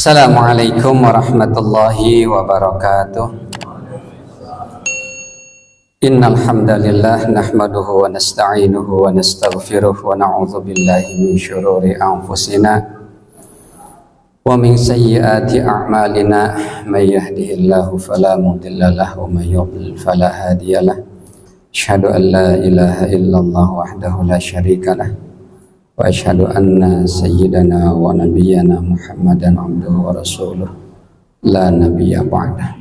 Assalamualaikum warahmatullahi wabarakatuh. Innal hamdalillah nahmaduhu wa nasta'inuhu wa nastaghfiruh wa na'udzu billahi min syururi anfusina wa min sayyiati a'malina may yahdihillahu fala mudilla lahu wa may yudlil fala hadiyalah. Asyhadu an la ilaha illallah wahdahu la syarikalah wa asyhadu anna sayyidana wa nabiyyana Muhammadan abduhu wa rasuluh la nabiyya ba'dah.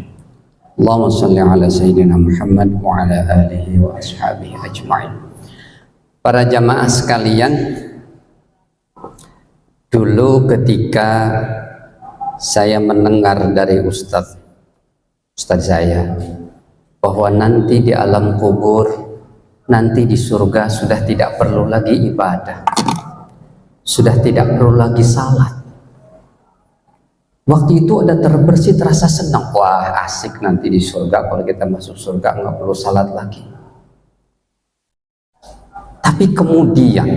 Allahumma shalli ala sayyidina Muhammad wa ala alihi wa ashabihi ajma'in. Para jamaah sekalian, dulu ketika saya mendengar dari ustaz saya bahwa nanti di alam kubur, nanti di surga sudah tidak perlu lagi ibadah, sudah tidak perlu lagi salat. Waktu itu ada terbersit rasa senang, wah asik nanti di surga, kalau kita masuk surga nggak perlu salat lagi. Tapi kemudian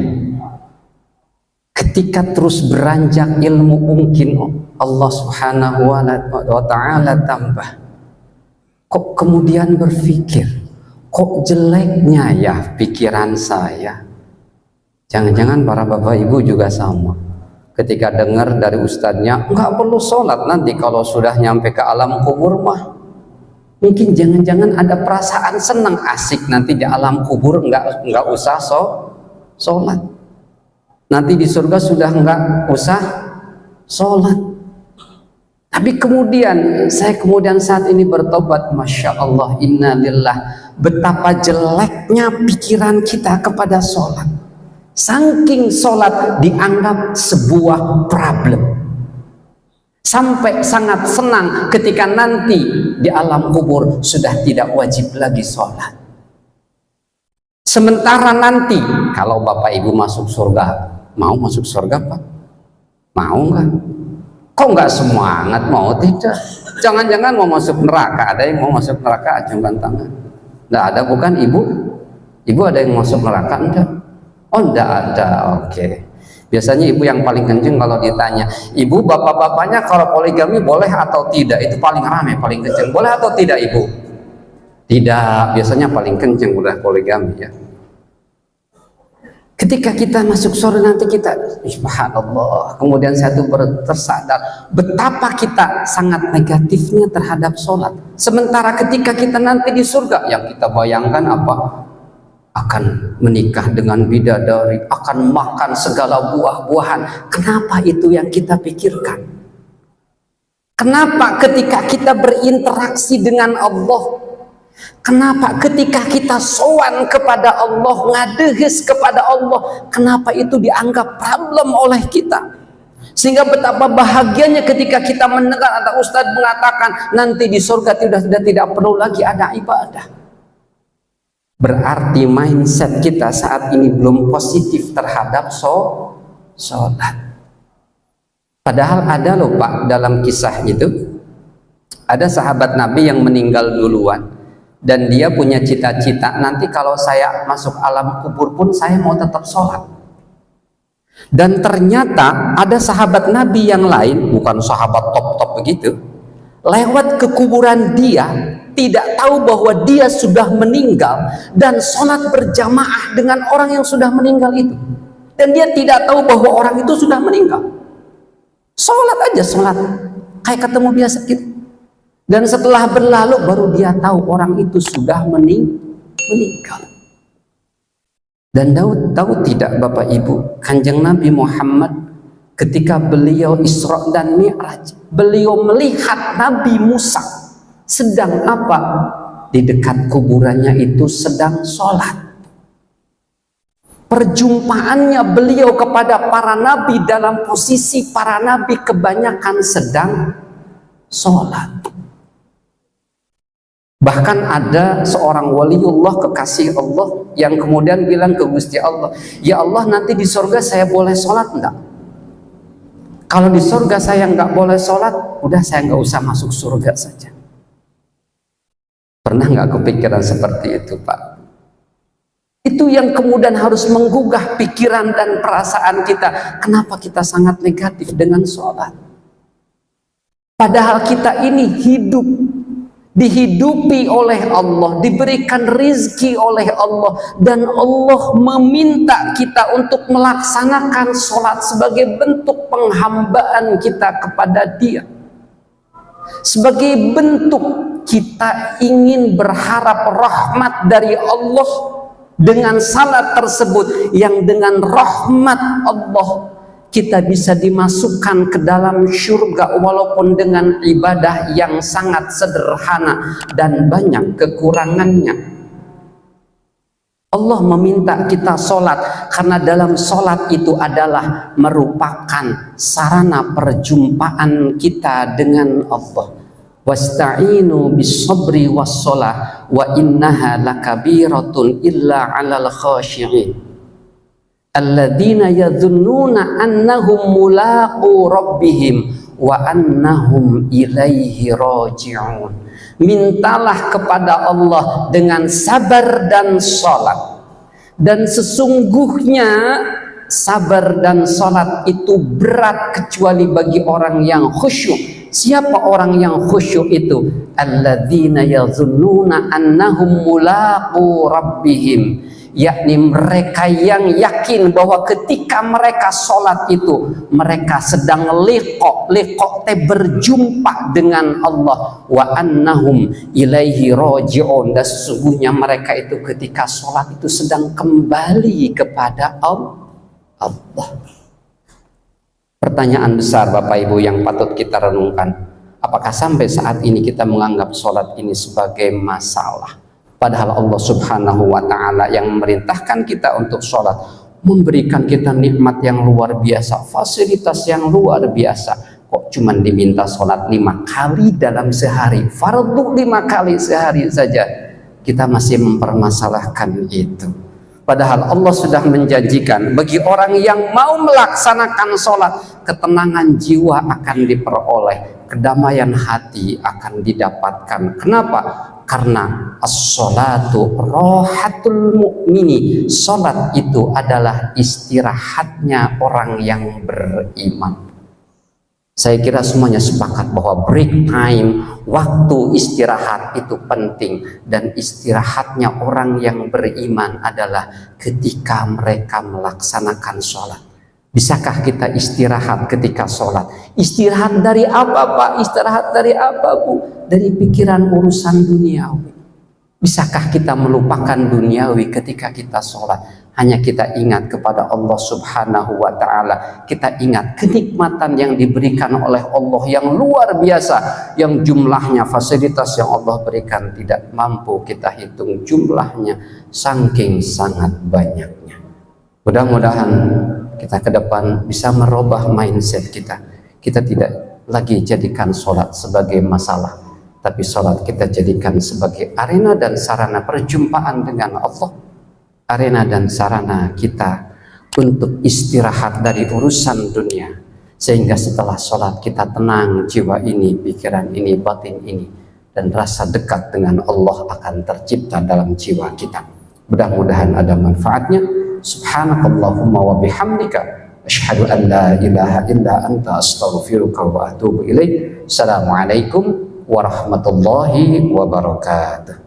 ketika terus beranjak ilmu, mungkin Allah subhanahu wa ta'ala tambah, kok kemudian berpikir, kok jeleknya ya pikiran saya. Jangan-jangan para bapak ibu juga sama. Ketika dengar dari ustadznya, nggak perlu sholat nanti kalau sudah nyampe ke alam kubur mah. Mungkin jangan-jangan ada perasaan senang, asik nanti di alam kubur nggak usah sholat. Nanti di surga sudah nggak usah sholat. Tapi kemudian saya saat ini bertobat, masya Allah, innalillah, betapa jeleknya pikiran kita kepada sholat. Saking sholat dianggap sebuah problem, sampai sangat senang ketika nanti di alam kubur sudah tidak wajib lagi sholat. Sementara nanti kalau bapak ibu masuk surga, mau masuk surga pak? Mau nggak? Kok nggak semangat mau? Tidak. Jangan-jangan mau masuk neraka? Ada yang mau masuk neraka? Acungkan tangan. Nggak ada, bukan ibu? Ibu ada yang masuk neraka? Enggak. Oh enggak ada, oke. Biasanya ibu yang paling kenceng kalau ditanya, ibu bapak-bapaknya kalau poligami boleh atau tidak? Itu paling ramai, paling kenceng. Boleh atau tidak ibu? Tidak, biasanya paling kenceng udah poligami ya. Ketika kita masuk surga nanti kita, subhanallah, kemudian saya tuh tersadar betapa kita sangat negatifnya terhadap sholat. Sementara ketika kita nanti di surga, yang kita bayangkan apa? Akan menikah dengan bidadari, akan makan segala buah-buahan. Kenapa itu yang kita pikirkan? Kenapa ketika kita berinteraksi dengan Allah, kenapa ketika kita sowan kepada Allah, ngadehis kepada Allah, kenapa itu dianggap problem oleh kita? Sehingga betapa bahagianya ketika kita mendengar ada ustadz mengatakan nanti di surga sudah tidak perlu lagi ada ibadah. Berarti mindset kita saat ini belum positif terhadap sholat. Padahal ada loh pak, dalam kisah itu ada sahabat Nabi yang meninggal duluan dan dia punya cita-cita, nanti kalau saya masuk alam kubur pun saya mau tetap sholat. Dan ternyata ada sahabat Nabi yang lain, bukan sahabat top-top begitu, lewat ke kuburan dia, tidak tahu bahwa dia sudah meninggal dan sholat berjamaah dengan orang yang sudah meninggal itu, dan dia tidak tahu bahwa orang itu sudah meninggal. Sholat aja, sholat kayak ketemu biasa gitu. Dan setelah berlalu baru dia tahu orang itu sudah meninggal. Dan tahu tidak bapak ibu, kanjeng Nabi Muhammad ketika beliau Isra dan Mi'raj, beliau melihat Nabi Musa sedang apa? Di dekat kuburannya itu sedang sholat. Perjumpaannya beliau kepada para nabi dalam posisi para nabi kebanyakan sedang sholat. Bahkan ada seorang waliullah kekasih Allah yang kemudian bilang ke Gusti Allah, ya Allah nanti di surga saya boleh sholat enggak? Kalau di surga saya nggak boleh sholat, udah saya nggak usah masuk surga saja. Pernah nggak kepikiran seperti itu pak? Itu yang kemudian harus menggugah pikiran dan perasaan kita. Kenapa kita sangat negatif dengan sholat? Padahal kita ini hidup, dihidupi oleh Allah, diberikan rizki oleh Allah, dan Allah meminta kita untuk melaksanakan sholat sebagai bentuk penghambaan kita kepada Dia, sebagai bentuk kita ingin berharap rahmat dari Allah dengan salat tersebut, yang dengan rahmat Allah kita bisa dimasukkan ke dalam syurga walaupun dengan ibadah yang sangat sederhana dan banyak kekurangannya. Allah meminta kita sholat karena dalam sholat itu adalah merupakan sarana perjumpaan kita dengan Allah. Wasta'inu bis-sabri was-shalah wa innaha lakabiratun illa 'alal khashi'in alladzina yadhunnuna annahum mulaqu rabbihim wa annahum ilaihi raji'un. Mintalah kepada Allah dengan sabar dan sholat, dan sesungguhnya sabar dan sholat itu berat kecuali bagi orang yang khusyuk. Siapa orang yang khusyuk itu? Alladzina yadhunnuna annahum mulaqu rabbihim, yakni mereka yang yakin bahwa ketika mereka sholat itu mereka sedang liqa teh berjumpa dengan Allah. Wa annahum ilaihi raji'un, dan sesungguhnya mereka itu ketika sholat itu sedang kembali kepada Allah. Pertanyaan besar Bapak Ibu yang patut kita renungkan, apakah sampai saat ini kita menganggap sholat ini sebagai masalah? Padahal Allah Subhanahu wa Ta'ala yang memerintahkan kita untuk sholat, memberikan kita nikmat yang luar biasa, fasilitas yang luar biasa. Kok cuman diminta sholat 5 kali dalam sehari, fardu 5 kali sehari saja, kita masih mempermasalahkan itu. Padahal Allah sudah menjanjikan bagi orang yang mau melaksanakan sholat, ketenangan jiwa akan diperoleh, kedamaian hati akan didapatkan. Kenapa? Karena as-sholatu rohatul mu'mini, sholat itu adalah istirahatnya orang yang beriman. Saya kira semuanya sepakat bahwa break time, waktu istirahat itu penting, dan istirahatnya orang yang beriman adalah ketika mereka melaksanakan sholat. Bisakah kita istirahat ketika sholat? Istirahat dari apa Pak? Istirahat dari apa Bu? Dari pikiran urusan duniawi. Bisakah kita melupakan duniawi ketika kita sholat? Hanya kita ingat kepada Allah Subhanahu wa Ta'ala. Kita ingat kenikmatan yang diberikan oleh Allah yang luar biasa, yang jumlahnya, fasilitas yang Allah berikan tidak mampu kita hitung jumlahnya, saking sangat banyaknya. Mudah-mudahan kita ke depan bisa merubah mindset kita. Kita tidak lagi jadikan sholat sebagai masalah, tapi sholat kita jadikan sebagai arena dan sarana perjumpaan dengan Allah, arena dan sarana kita untuk istirahat dari urusan dunia, sehingga setelah sholat kita tenang jiwa ini, pikiran ini, batin ini, dan rasa dekat dengan Allah akan tercipta dalam jiwa kita. Mudah-mudahan ada manfaatnya. Subhanakallahumma wa bihamdika asyhadu an la ilaha illa anta astaghfiruka wa atubu ilaik. Assalamualaikum warahmatullahi wabarakatuh.